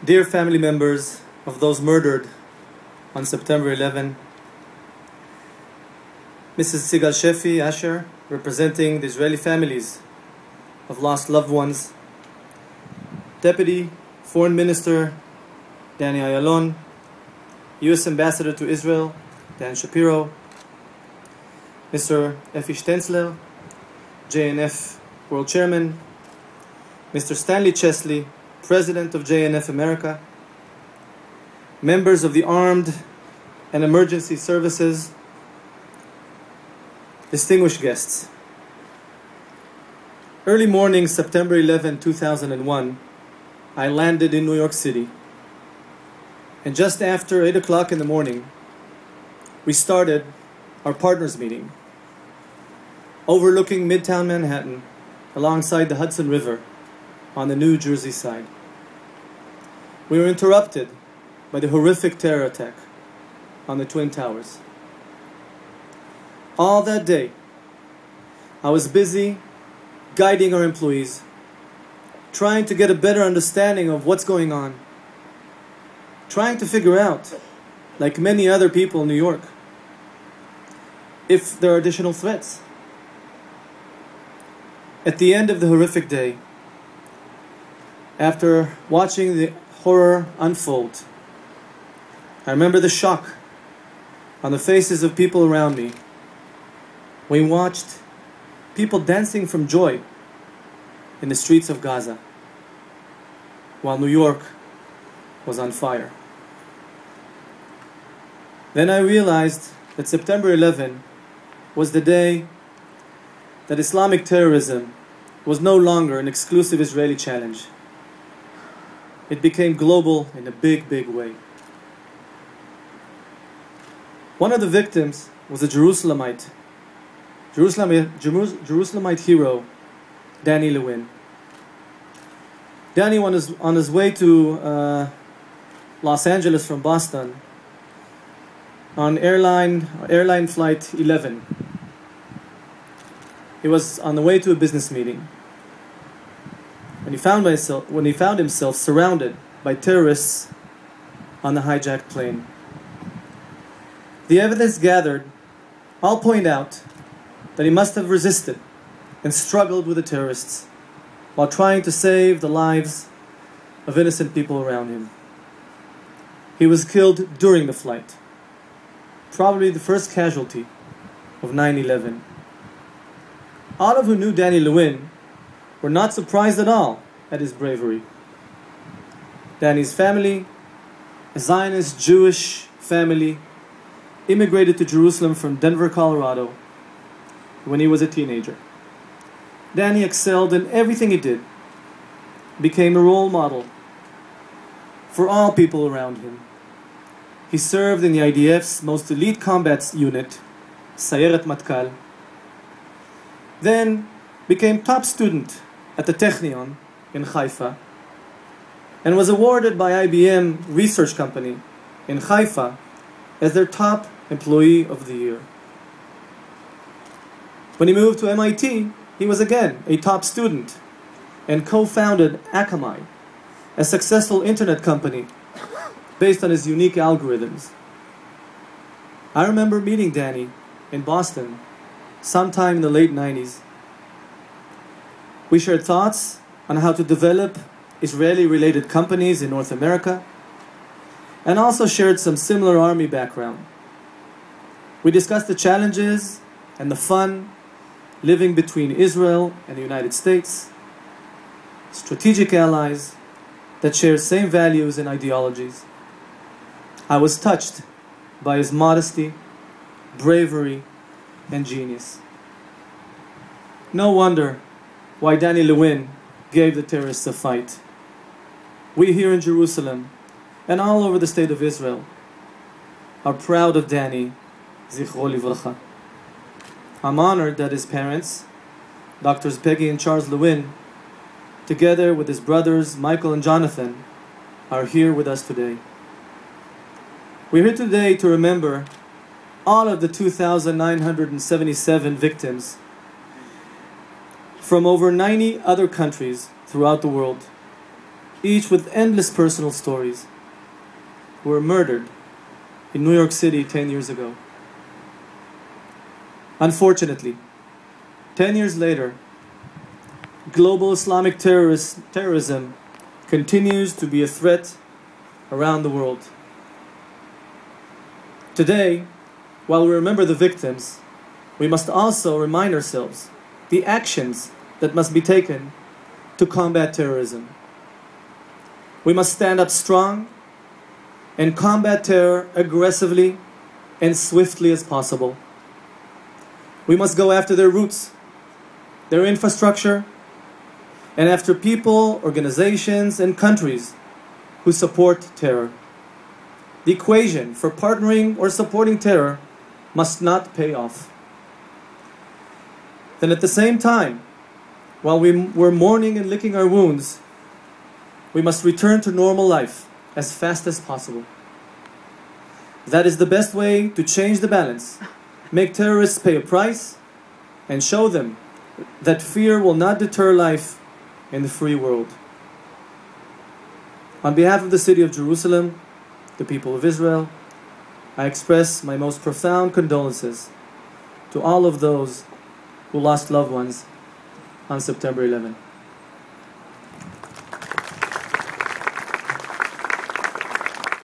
Dear family members of those murdered on September 11, Mrs. Sigal Shefi Asher, representing the Israeli families of lost loved ones, Deputy Foreign Minister Danny Ayalon, U.S. Ambassador to Israel Dan Shapiro, Mr. Effie Stenzler, JNF World Chairman, Mr. Stanley Chesley, President of JNF America, members of the Armed and Emergency Services, distinguished guests. Early morning, September 11, 2001, I landed in New York City. And just after 8 o'clock in the morning, we started our partners meeting, overlooking Midtown Manhattan, alongside the Hudson River, on the New Jersey side. We were interrupted by the horrific terror attack on the Twin Towers. All that day, I was busy guiding our employees, trying to get a better understanding of what's going on, trying to figure out, like many other people in New York, if there are additional threats. At the end of the horrific day, after watching the horror unfold, I remember the shock on the faces of people around me. We watched people dancing from joy in the streets of Gaza, while New York was on fire. Then I realized that September 11 was the day that Islamic terrorism was no longer an exclusive Israeli challenge. It became global in a big, big way. One of the victims was a Jerusalemite hero, Danny Lewin. Danny was on his way to Los Angeles from Boston on airline flight 11. He was on the way to a business meeting when he found himself surrounded by terrorists on the hijacked plane. The evidence gathered all point out that he must have resisted and struggled with the terrorists while trying to save the lives of innocent people around him. He was killed during the flight, probably the first casualty of 9/11. All of who knew Danny Lewin were not surprised at all at his bravery. Danny's family, a Zionist Jewish family, immigrated to Jerusalem from Denver, Colorado, when he was a teenager. Danny excelled in everything he did, became a role model for all people around him. He served in the IDF's most elite combat unit, Sayeret Matkal, then became top student at the Technion in Haifa, and was awarded by IBM Research Company in Haifa as their top employee of the year. When he moved to MIT, he was again a top student and co-founded Akamai, a successful internet company based on his unique algorithms. I remember meeting Danny in Boston sometime in the late 90s. We shared thoughts on how to develop Israeli-related companies in North America, and also shared some similar army background. We discussed the challenges and the fun living between Israel and the United States, strategic allies that share same values and ideologies. I was touched by his modesty, bravery, and genius. No wonder why Danny Lewin gave the terrorists a fight. We here in Jerusalem and all over the state of Israel are proud of Danny, Zichro Livracha. I'm honored that his parents, Doctors Peggy and Charles Lewin, together with his brothers Michael and Jonathan, are here with us today. We're here today to remember all of the 2,977 victims from over 90 other countries throughout the world each with endless personal stories, who were murdered in New York City 10 years ago. Unfortunately, 10 years later, global Islamic terrorism continues to be a threat around the world. Today, while we remember the victims, we must also remind ourselves the actions that must be taken to combat terrorism. We must stand up strong and combat terror aggressively and swiftly as possible. We must go after their roots, their infrastructure, and after people, organizations, and countries who support terror. The equation for partnering or supporting terror must not pay off. Then at the same time, while we're mourning and licking our wounds, we must return to normal life as fast as possible. That is the best way to change the balance, make terrorists pay a price, and show them that fear will not deter life in the free world. On behalf of the city of Jerusalem, the people of Israel, I express my most profound condolences to all of those who lost loved ones on September 11.